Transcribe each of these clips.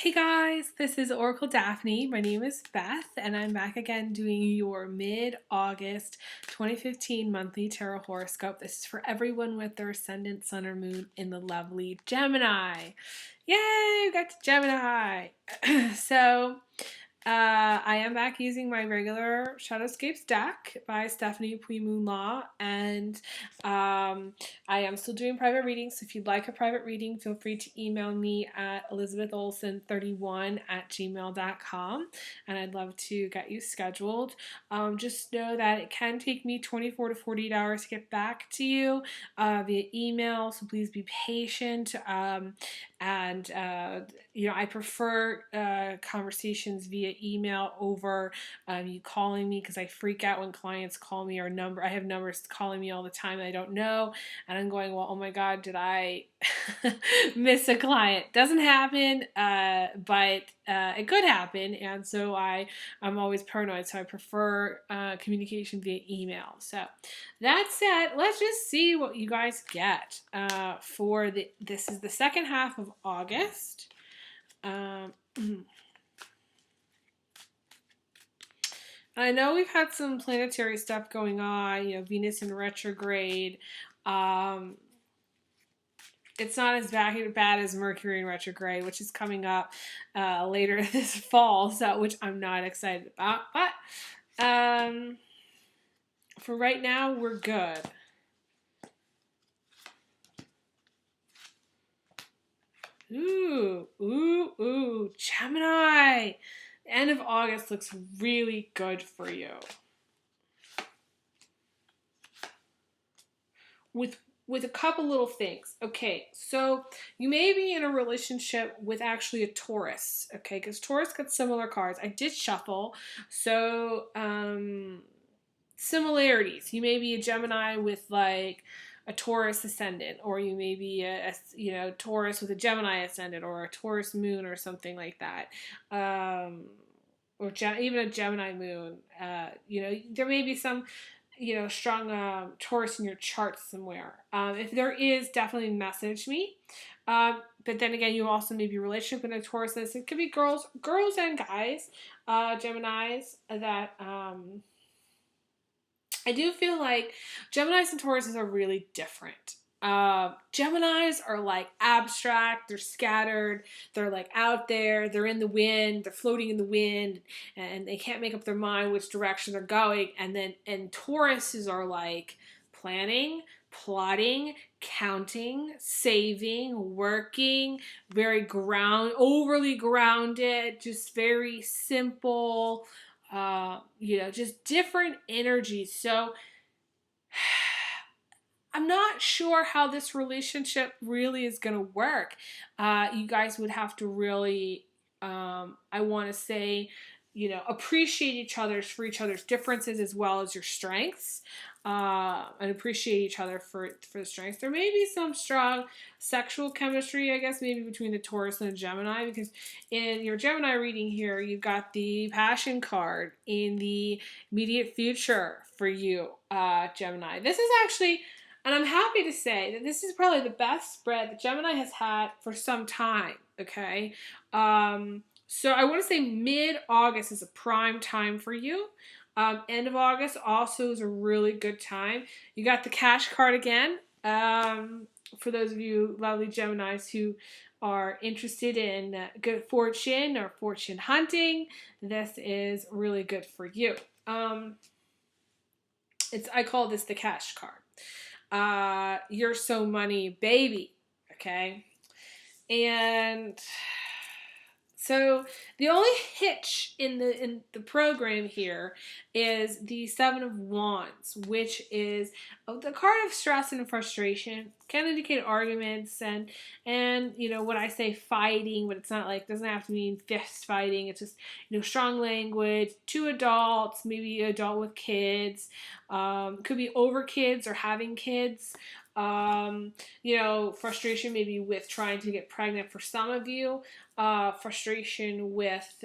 Hey guys, this is Oracle Daphne. My name is Beth, and I'm back again doing your mid-August 2015 monthly tarot horoscope. This is for everyone with their ascendant, sun, or moon in the lovely Gemini. Yay, we got to Gemini. So, I am back using my regular Shadowscapes deck by Stephanie Puy-Moon-Law, and I am still doing private readings. So if you'd like a private reading, feel free to email me at elizabetholson31@gmail.com, and I'd love to get you scheduled. Just know that it can take me 24 to 48 hours to get back to you via email, so please be patient. I prefer conversations via email over you calling me, because I freak out when clients call me, or I have numbers calling me all the time that I don't know, and I'm going, well, oh my God, did I miss a client? Doesn't happen, but it could happen, and so I'm always paranoid, so I prefer communication via email. So that said, let's just see what you guys get this is the second half of August. I know we've had some planetary stuff going on, Venus in retrograde. It's not as bad as Mercury in retrograde, which is coming up later this fall, which I'm not excited about. But for right now, we're good. Ooh, Gemini! The end of August looks really good for you. With a couple little things. Okay, so you may be in a relationship with actually a Taurus, okay, because Taurus got similar cards. I did shuffle, so similarities. You may be a Gemini with like a Taurus ascendant, or you may be a Taurus with a Gemini ascendant, or a Taurus moon, or something like that. Or even a Gemini moon. There may be some strong Taurus in your chart somewhere. If there is, definitely message me. But then again, you also may be a relationship with a Taurus. It could be girls and guys, Geminis, that I do feel like Geminis and Tauruses are really different. Geminis are like abstract, they're scattered, they're like out there, they're in the wind, they're floating in the wind, and they can't make up their mind which direction they're going. And Tauruses are like planning, plotting, counting, saving, working, overly grounded, just very simple, just different energies. So I'm not sure how this relationship really is going to work. You guys would have to really, I want to say, appreciate each other's differences as well as your strengths, and appreciate each other for the strengths. There may be some strong sexual chemistry, I guess, maybe between the Taurus and the Gemini, because in your Gemini reading here, you've got the Passion card in the immediate future for you, Gemini. This is actually, and I'm happy to say that this is probably the best spread that Gemini has had for some time, okay? So I want to say mid-August is a prime time for you. End of August also is a really good time. You got the cash card again. For those of you lovely Geminis who are interested in good fortune or fortune hunting, this is really good for you. I call this the cash card. You're so money, baby. Okay. And so the only hitch in the program here is the Seven of Wands, which is the card of stress and frustration. Can indicate arguments and when I say fighting, but it's not like, doesn't have to mean fist fighting. It's just strong language. Two adults, maybe an adult with kids. Could be over kids or having kids. Frustration maybe with trying to get pregnant for some of you. Frustration with,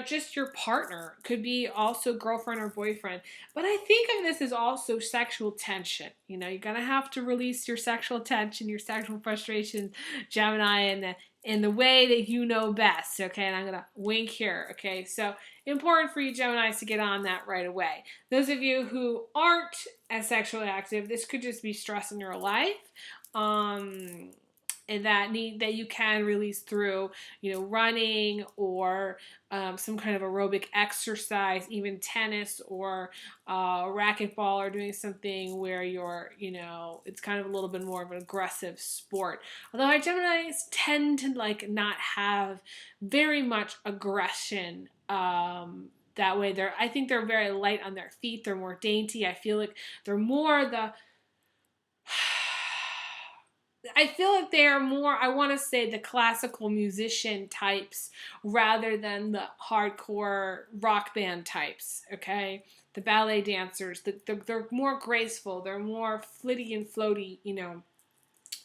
just your partner. Could be also girlfriend or boyfriend. But I think of this as also sexual tension. You're going to have to release your sexual tension, your sexual frustrations, Gemini, and in the way that you know best, okay? And I'm going to wink here, okay? So important for you Geminis to get on that right away. Those of you who aren't as sexually active, this could just be stress in your life. And that you can release through, running or some kind of aerobic exercise, even tennis or racquetball, or doing something where it's kind of a little bit more of an aggressive sport. Although our Geminis tend to not have very much aggression. That way, I think they're very light on their feet. They're more dainty. I feel like they're more I feel like they are more, I want to say, the classical musician types rather than the hardcore rock band types, okay? The ballet dancers, they're more graceful, they're more flitty and floaty,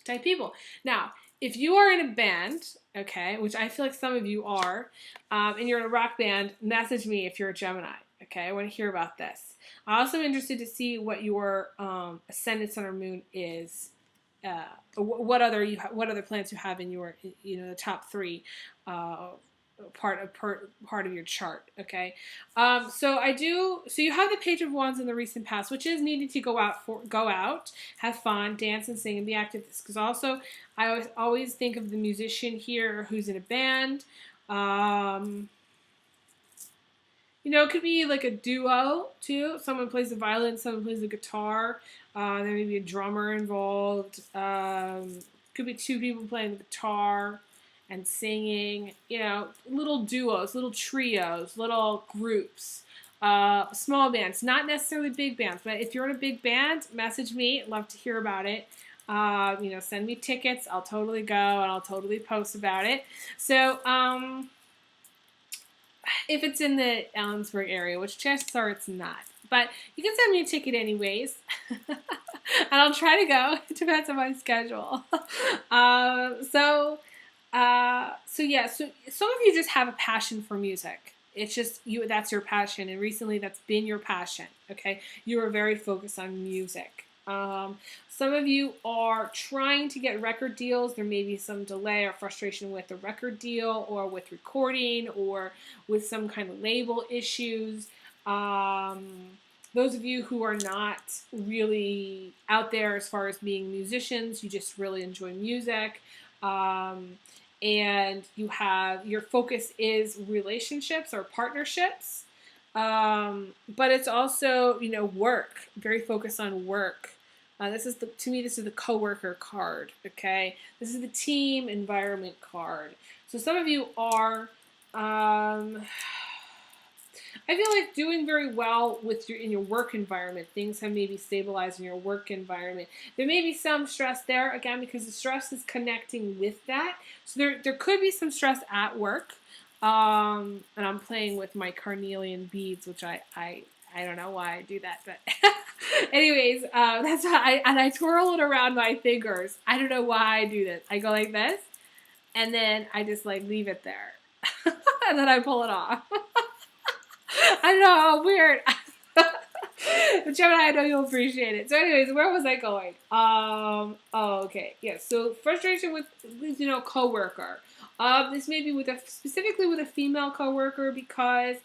type people. Now, if you are in a band, okay, which I feel like some of you are, and you're in a rock band, message me if you're a Gemini, okay? I want to hear about this. I'm also interested to see what your ascendant, sun, or moon is. What other planets you have in your the top three part of your chart. Okay, so you have the Page of Wands in the recent past, which is needed to go out, have fun, dance and sing, and be active. Because also I always think of the musician here who's in a band. It could be like a duo too. Someone plays the violin, someone plays the guitar. There may be a drummer involved. Could be two people playing the guitar and singing. Little duos, little trios, little groups, small bands. Not necessarily big bands, but if you're in a big band, message me. I'd love to hear about it. Send me tickets. I'll totally go and I'll totally post about it. So, if it's in the Ellensburg area, which chances are it's not. But you can send me a ticket anyways. And I'll try to go. It depends on my schedule. So yeah, so some of you just have a passion for music. It's just that's your passion, and recently that's been your passion, okay? You are very focused on music. Some of you are trying to get record deals. There may be some delay or frustration with the record deal or with recording or with some kind of label issues. Those of you who are not really out there as far as being musicians, you just really enjoy music. And your focus is relationships or partnerships. But it's also, work, very focused on work. To me, this is the coworker card, okay? This is the team environment card. So some of you are, I feel like doing very well in your work environment. Things have maybe stabilized in your work environment. There may be some stress there, again, because the stress is connecting with that. So there could be some stress at work. And I'm playing with my carnelian beads, which I don't know why I do that, but anyways, that's why I twirl it around my fingers. I don't know why I do this. I go like this, and then I just leave it there, and then I pull it off. I don't know, how weird. But Gemini, I know you'll appreciate it. So anyways, where was I going? Okay. Yeah, so frustration with coworker. This may be specifically with a female coworker because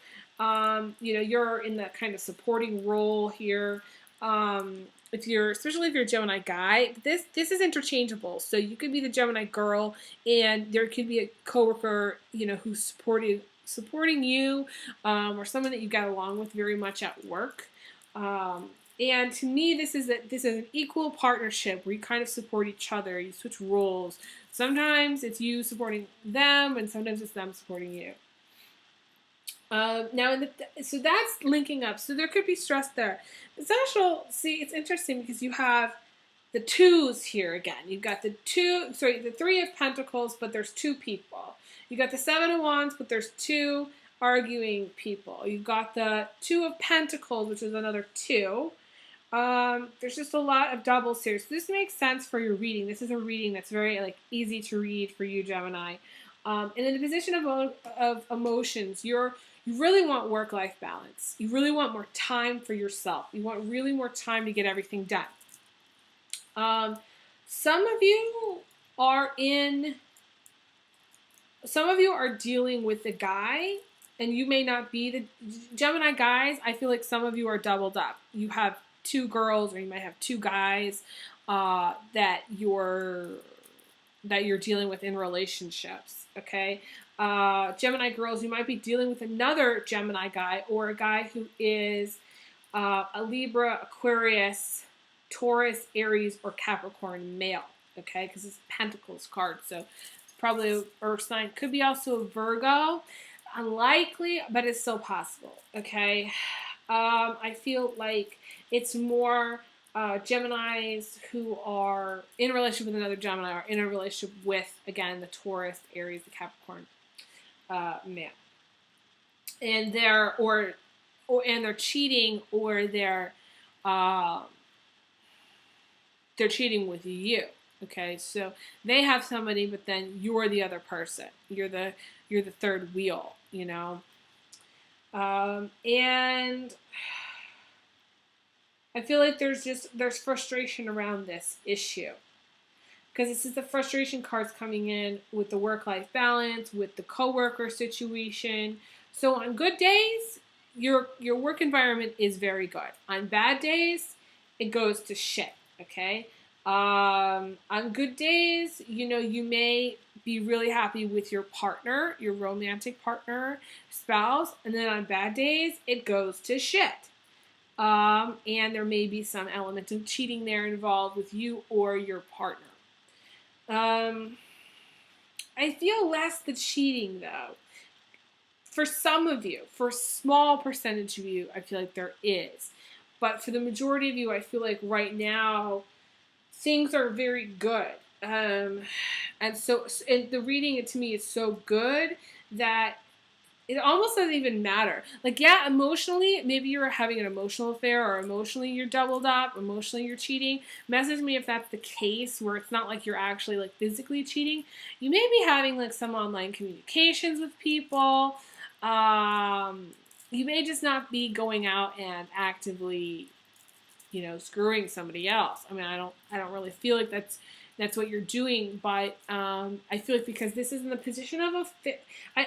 you're in that kind of supporting role here. Especially if you're a Gemini guy, this is interchangeable. So you could be the Gemini girl, and there could be a coworker, who's supporting you, or someone that you get along with very much at work. And to me, this is an equal partnership where you kind of support each other. You switch roles. Sometimes it's you supporting them, and sometimes it's them supporting you. So that's linking up. So there could be stress there. It's interesting because you have the twos here again. You've got the Three of Pentacles, but there's two people. You got the Seven of Wands, but there's two arguing people. You've got the Two of Pentacles, which is another two. There's just a lot of doubles here. So this makes sense for your reading. This is a reading that's very easy to read for you, Gemini. And in the position of emotions, you really want work-life balance. You really want more time for yourself. You want really more time to get everything done. Some of you are in some of you are dealing with the guy, and you may not be the Gemini guys. I feel like some of you are doubled up. You have two girls, or you might have two guys that you're dealing with in relationships. Okay, Gemini girls, you might be dealing with another Gemini guy, or a guy who is a Libra, Aquarius, Taurus, Aries, or Capricorn male. Okay, because it's Pentacles card, so it's probably an Earth sign. Could be also a Virgo. Unlikely, but it's still possible. Okay, I feel like it's more Geminis who are in a relationship with another Gemini, or in a relationship with, again, the Taurus, Aries, the Capricorn male, and they're cheating, or they're cheating with you. Okay, so they have somebody, but then you're the other person. You're the third wheel, you know. And I feel like there's frustration around this issue, because this is the frustration cards coming in with the work-life balance, with the coworker situation. So on good days, your work environment is very good. On bad days, it goes to shit. Okay. On good days, you may be really happy with your partner, your romantic partner, spouse, and then on bad days, it goes to shit. And there may be some element of cheating there involved with you or your partner. I feel less the cheating, though. For some of you, for a small percentage of you, I feel like there is. But for the majority of you, I feel like right now, things are very good. And the reading, to me, is so good that it almost doesn't even matter. Like, yeah, emotionally, maybe you're having an emotional affair, or emotionally you're doubled up, emotionally you're cheating. Message me if that's the case, where it's not like you're actually like physically cheating. You may be having like some online communications with people. You may just not be going out and actively, screwing somebody else. I mean, I don't really feel like that's what you're doing, but I feel like because this is in the position of I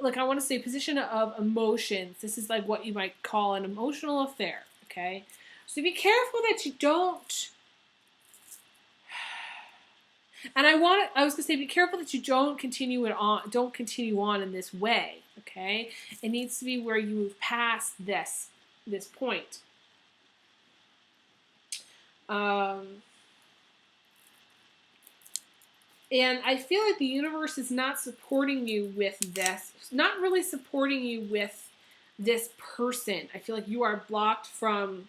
want to say position of emotions. This is like what you might call an emotional affair. Okay, so be careful that you don't. And I was gonna say, be careful that you don't continue on in this way. Okay, it needs to be where you move past this point. And I feel like the universe is not supporting you with this, not really supporting you with this person. I feel like you are blocked from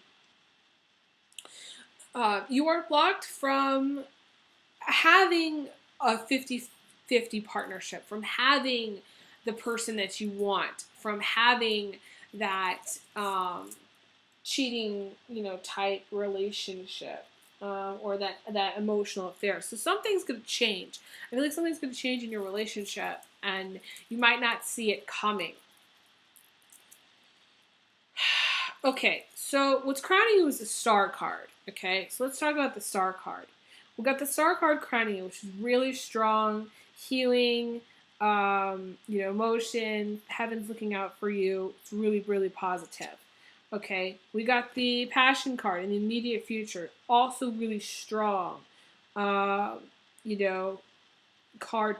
having a 50-50 partnership, from having the person that you want, from having that cheating, type relationship, or that emotional affair. So something's going to change. I feel like something's going to change in your relationship, and you might not see it coming. Okay, so what's crowning you is the Star card. Okay, so let's talk about the Star card. We got the Star card crowning you, which is really strong, healing, emotion, heaven's looking out for you. It's really, really positive. Okay, we got the Passion card in the immediate future, also really strong, card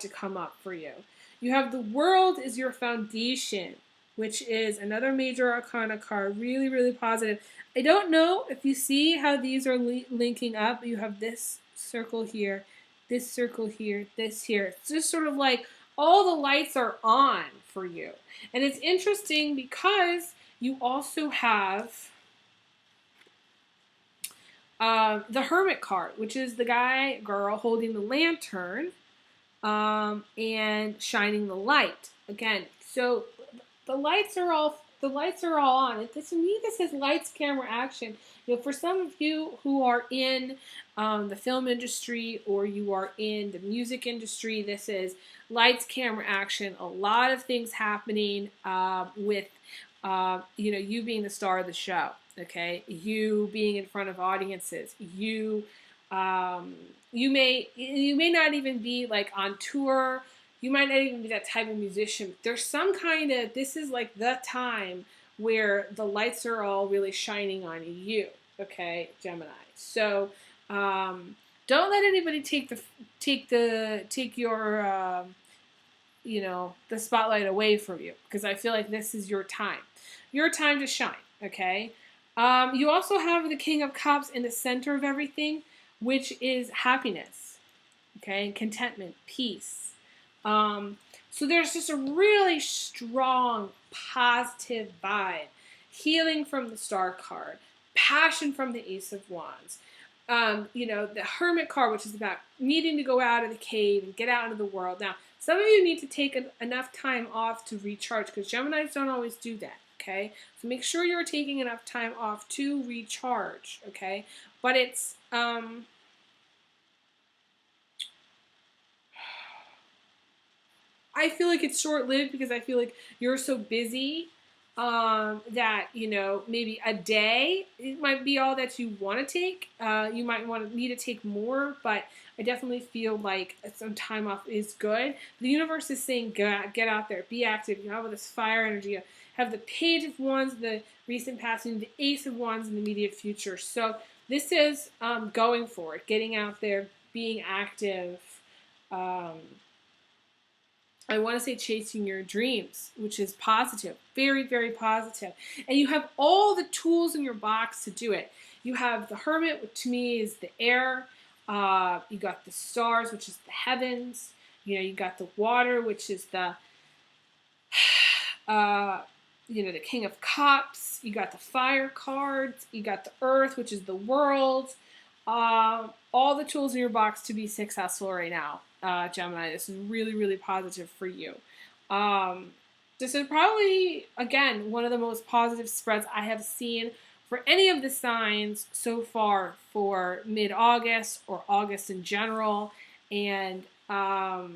to come up for you. You have the World is your foundation, which is another major arcana card, really, really positive. I don't know if you see how these are linking up. You have this circle here, this circle here, this here. It's just sort of like all the lights are on for you. And it's interesting because you also have the Hermit card, which is the girl holding the lantern and shining the light. Again, so the lights are all on. To me, this is lights, camera, action. For some of you who are in the film industry, or you are in the music industry, this is lights, camera, action. A lot of things happening with you being the star of the show. Okay, you being in front of audiences. You may not even be like on tour, You might not even be that type of musician. There's some kind of, this is like the time where the lights are all really shining on you, okay, Gemini. So don't let anybody take your the spotlight away from you, because I feel like this is your time to shine. Okay. You also have the King of Cups in the center of everything, which is happiness, okay, contentment, peace. So there's just a really strong, positive vibe. Healing from the Star card, passion from the Ace of Wands. The Hermit card, which is about needing to go out of the cave and get out into the world. Now, some of you need to take enough time off to recharge, because Geminis don't always do that, okay? So make sure you're taking enough time off to recharge, okay? But it's, I feel like it's short-lived, because I feel like you're so busy that, maybe a day, it might be all that you want to take. You might need to take more, but I definitely feel like some time off is good. The universe is saying, get out there, be active. You have this fire energy. You have the Page of Wands, the recent passing, the Ace of Wands in the immediate future. So this is going for it, getting out there, being active. I want to say chasing your dreams, which is positive, very, very positive. And you have all the tools in your box to do it. You have the Hermit, which to me is the air. You got the stars, which is the heavens. You got the water, which is the, the King of Cups. You got the fire cards. You got the earth, which is the world. All the tools in your box to be successful right now. Gemini, this is really, really positive for you. This is probably, again, one of the most positive spreads I have seen for any of the signs so far for mid-August or August in general. And, I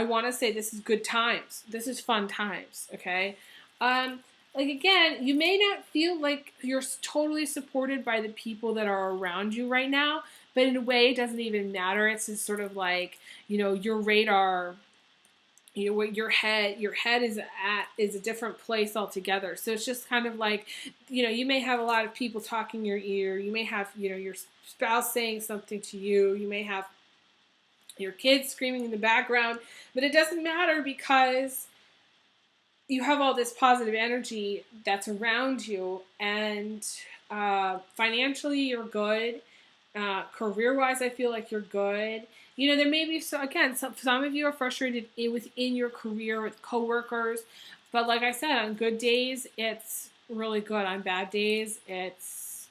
want to say this is good times. This is fun times, okay? Again, you may not feel like you're totally supported by the people that are around you right now, but in a way, it doesn't even matter. It's just sort of like, your radar, what your head is a different place altogether. So it's just kind of like, you may have a lot of people talking in your ear. You may have, your spouse saying something to you. You may have your kids screaming in the background, but it doesn't matter, because you have all this positive energy that's around you, and financially you're good. Career-wise, I feel like you're good. There may be, some of you are frustrated within your career with coworkers, but like I said, on good days, it's really good. On bad days, it's,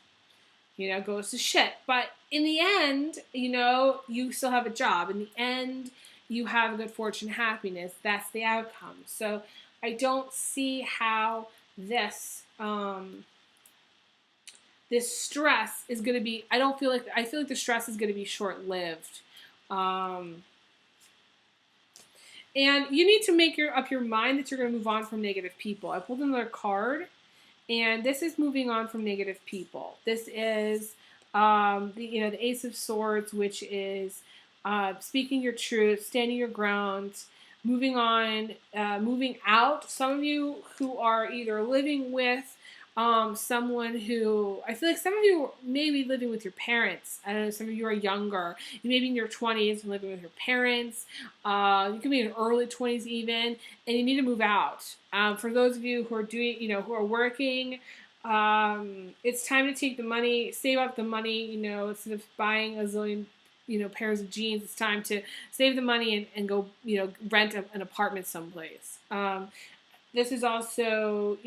goes to shit. But in the end, you still have a job. In the end, you have good fortune, happiness. That's the outcome. So I don't see how this stress is going to be, I feel like the stress is going to be short-lived. And you need to make up your mind that you're going to move on from negative people. I pulled another card, and this is moving on from negative people. This is the Ace of Swords, which is speaking your truth, standing your ground, moving on, moving out. Some of you who are either living with someone who, I feel like some of you may be living with your parents. I don't know, some of you are younger. You may be in your 20s and living with your parents. You can be in early 20s even, and you need to move out. For those of you who are doing, who are working, it's time to take the money, save up the money, instead of buying a zillion pairs of jeans. It's time to save the money and go, rent an apartment someplace. This is also,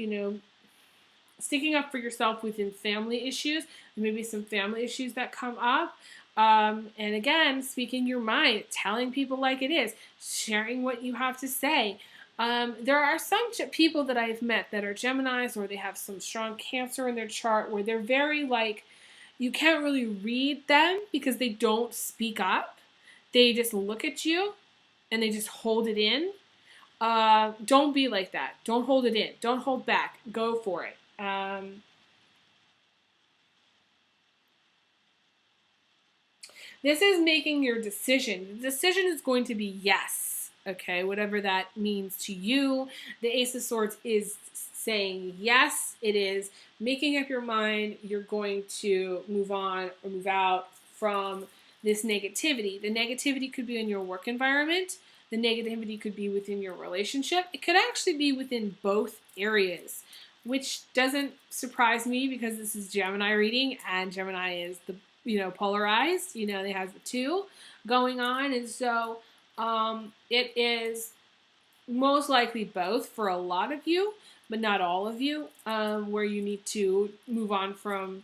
sticking up for yourself within family issues. There may be some family issues that come up. And again, speaking your mind, telling people like it is, sharing what you have to say. There are some people that I've met that are Geminis, or they have some strong Cancer in their chart, where they're very you can't really read them because they don't speak up. They just look at you and they just hold it in. Don't be like that. Don't hold it in. Don't hold back. Go for it. This is making your decision. The decision is going to be yes, okay, whatever that means to you. The Ace of Swords is saying yes. It is making up your mind. You're going to move on or move out from this negativity. The negativity could be in your work environment. The negativity could be within your relationship. It could actually be within both areas, which doesn't surprise me because this is Gemini reading, and Gemini is the polarized. They have the two going on, and so it is most likely both for a lot of you, but not all of you, where you need to move on from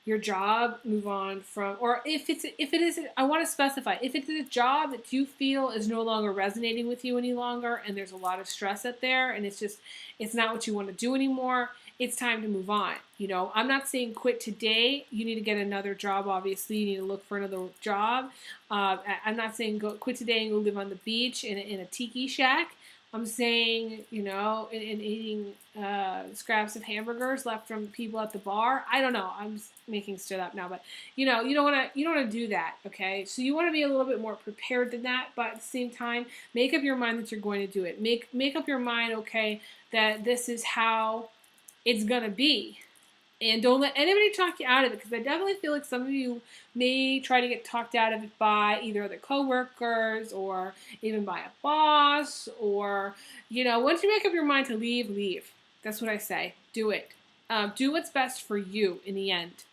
your job, move on from, or if it is, I want to specify, if it's a job that you feel is no longer resonating with you any longer, and there's a lot of stress out there, and it's not what you want to do anymore, it's time to move on. I'm not saying quit today. You need to get another job, obviously. You need to look for another job. I'm not saying quit today and go live on the beach in a tiki shack. I'm saying, and eating scraps of hamburgers left from people at the bar. I don't know. I'm just making stuff up now, but you don't want to do that. Okay, so you want to be a little bit more prepared than that, but at the same time, make up your mind that you're going to do it. Make up your mind, okay, that this is how it's gonna be. And don't let anybody talk you out of it, because I definitely feel like some of you may try to get talked out of it by either other coworkers or even by a boss, or, once you make up your mind to leave, leave. That's what I say. Do it. Do what's best for you in the end.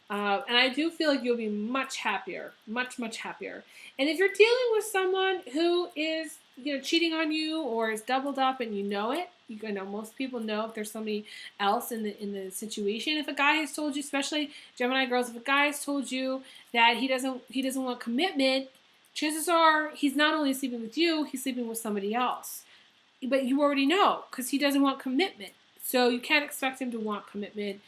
And I do feel like you'll be much happier, much, much happier. And if you're dealing with someone who is, cheating on you or is doubled up and you know it, most people know if there's somebody else in the situation. If a guy has told you, especially Gemini girls, if a guy has told you that he doesn't want commitment, chances are he's not only sleeping with you, he's sleeping with somebody else. But you already know, because he doesn't want commitment. So you can't expect him to want commitment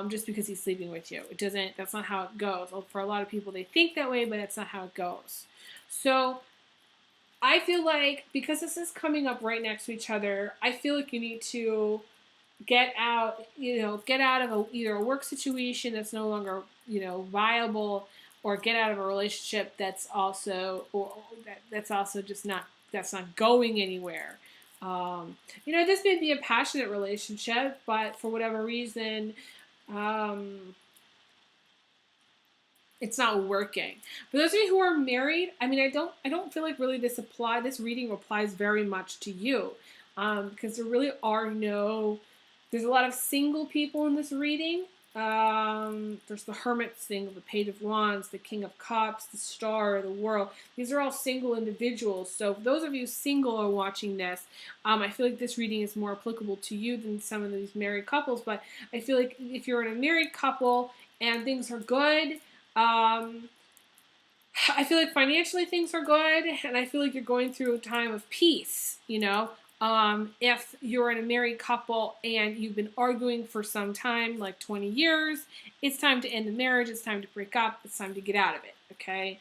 just because he's sleeping with you. That's not how it goes. For a lot of people, they think that way, but that's not how it goes. So I feel like, because this is coming up right next to each other, I feel like you need to get out of either a work situation that's no longer, viable, or get out of a relationship that's also just not going anywhere. This may be a passionate relationship, but for whatever reason, it's not working. For those of you who are married, I don't feel like really this reading applies very much to you, because there really there's a lot of single people in this reading. There's the Hermit thing, the Page of Wands, the King of Cups, the Star, the World. These are all single individuals. So for those of you single are watching this, I feel like this reading is more applicable to you than some of these married couples. But I feel like if you're in a married couple and things are good, I feel like financially things are good, and I feel like you're going through a time of peace, if you're in a married couple and you've been arguing for some time, like 20 years, it's time to end the marriage, it's time to break up, it's time to get out of it, okay?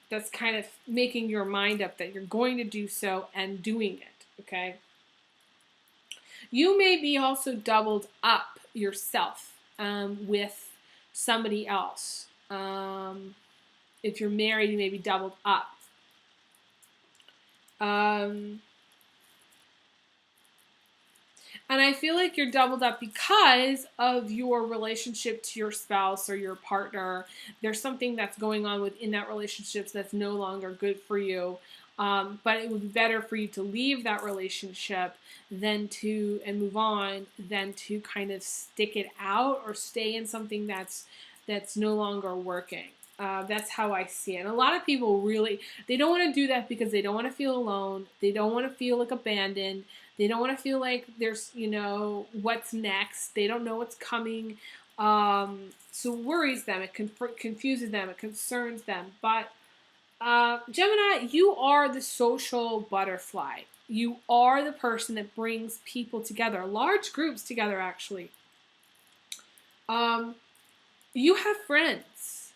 That's kind of making your mind up that you're going to do so and doing it, okay? You may be also doubled up yourself with somebody else. If you're married, you may be doubled up. And I feel like you're doubled up because of your relationship to your spouse or your partner. There's something that's going on within that relationship that's no longer good for you. But it would be better for you to leave that relationship and move on than to kind of stick it out or stay in something that's no longer working. That's how I see it. And a lot of people they don't want to do that because they don't want to feel alone. They don't want to feel like abandoned. They don't want to feel like there's, what's next. They don't know what's coming. So it worries them. It confuses them. It concerns them. But Gemini, you are the social butterfly. You are the person that brings people together, large groups together, actually. You have friends.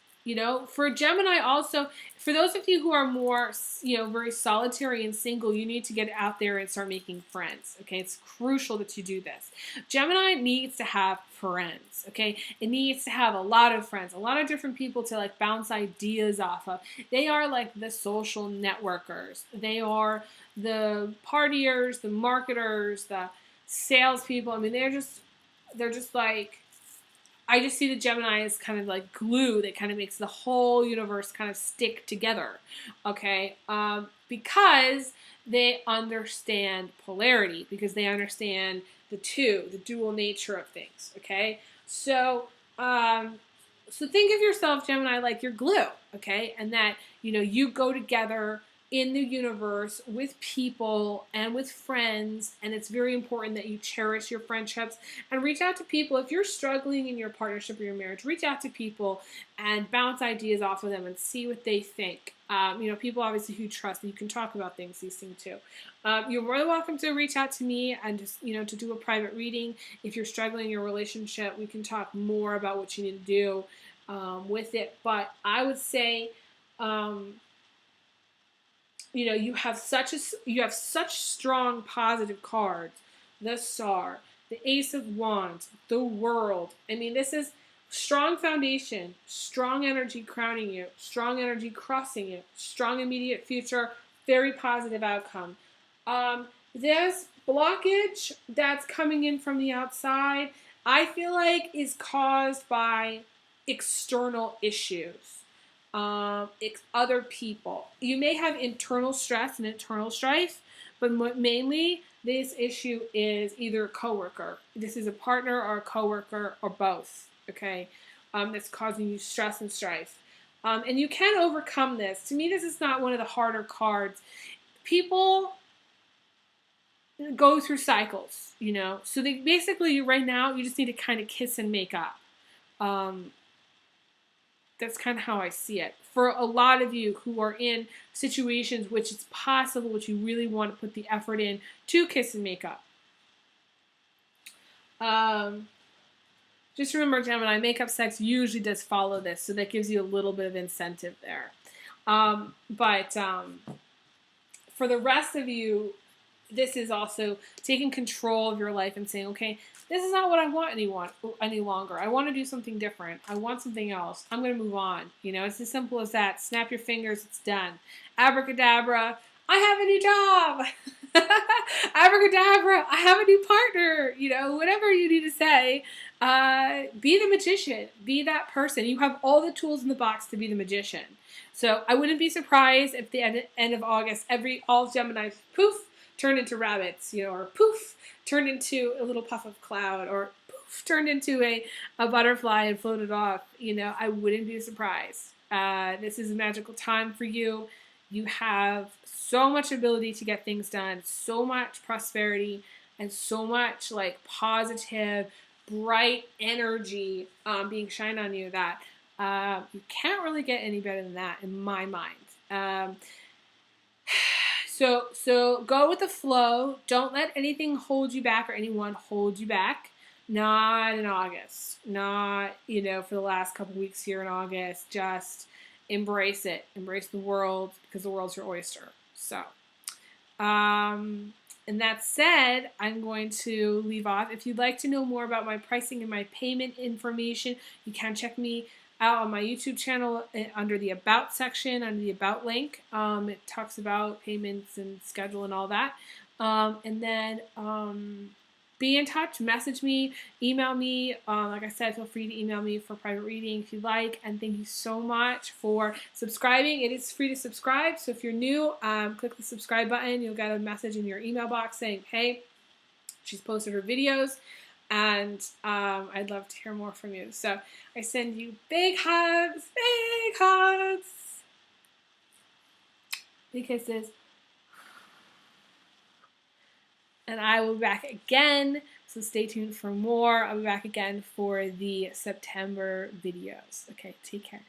For Gemini also, for those of you who are more, very solitary and single, you need to get out there and start making friends, okay? It's crucial that you do this. Gemini needs to have friends, okay? It needs to have a lot of friends, a lot of different people to like bounce ideas off of. They are like the social networkers. They are the partiers, the marketers, the salespeople. I mean, they're just like, I just see the Gemini as kind of like glue that kind of makes the whole universe kind of stick together, okay? Because they understand polarity, because they understand the dual nature of things, okay? So, so think of yourself, Gemini, like you're glue, okay? And that, you go together in the universe with people and with friends, and it's very important that you cherish your friendships and reach out to people. If you're struggling in your partnership or your marriage, reach out to people and bounce ideas off of them and see what they think. People obviously who trust, and you can talk about these things too. You're more than welcome to reach out to me and just, to do a private reading. If you're struggling in your relationship, we can talk more about what you need to do with it. But I would say, you have such strong positive cards. The Star, the Ace of Wands, the World. I mean, this is strong foundation, strong energy crowning you, strong energy crossing you, strong immediate future, very positive outcome. This blockage that's coming in from the outside, I feel like is caused by external issues. Other people. You may have internal stress and internal strife, but mainly this issue is either a coworker. This is a partner or a coworker or both, okay? That's causing you stress and strife. And you can overcome this. To me, this is not one of the harder cards. People go through cycles, So they basically, right now, you just need to kind of kiss and make up. That's kind of how I see it. For a lot of you who are in situations which it's possible, which you really want to put the effort in to kiss and make up. Just remember, Gemini, makeup sex usually does follow this, so that gives you a little bit of incentive there. But for the rest of you, this is also taking control of your life and saying, okay, this is not what I want any longer. I want to do something different. I want something else. I'm going to move on. It's as simple as that. Snap your fingers. It's done. Abracadabra. I have a new job. Abracadabra. I have a new partner. Whatever you need to say. Be the magician. Be that person. You have all the tools in the box to be the magician. So I wouldn't be surprised if the end of August, all Geminis, poof, turned into rabbits, or poof, turned into a little puff of cloud, or poof, turned into a butterfly and floated off. I wouldn't be surprised. This is a magical time for you. You have so much ability to get things done, so much prosperity, and so much like positive, bright energy being shined on you that you can't really get any better than that in my mind. So go with the flow. Don't let anything hold you back or anyone hold you back. Not in August. Not, for the last couple weeks here in August. Just embrace it. Embrace the world because the world's your oyster. So, and that said, I'm going to leave off. If you'd like to know more about my pricing and my payment information, you can check me out on my YouTube channel under the About section, under the About link. It talks about payments and schedule and all that. And then be in touch, message me, email me. Like I said, feel free to email me for private reading if you'd like. And thank you so much for subscribing. It is free to subscribe. So if you're new, click the subscribe button. You'll get a message in your email box saying, hey, she's posted her videos. And I'd love to hear more from you. So I send you big hugs, big kisses. And I will be back again. So stay tuned for more. I'll be back again for the September videos. Okay, take care.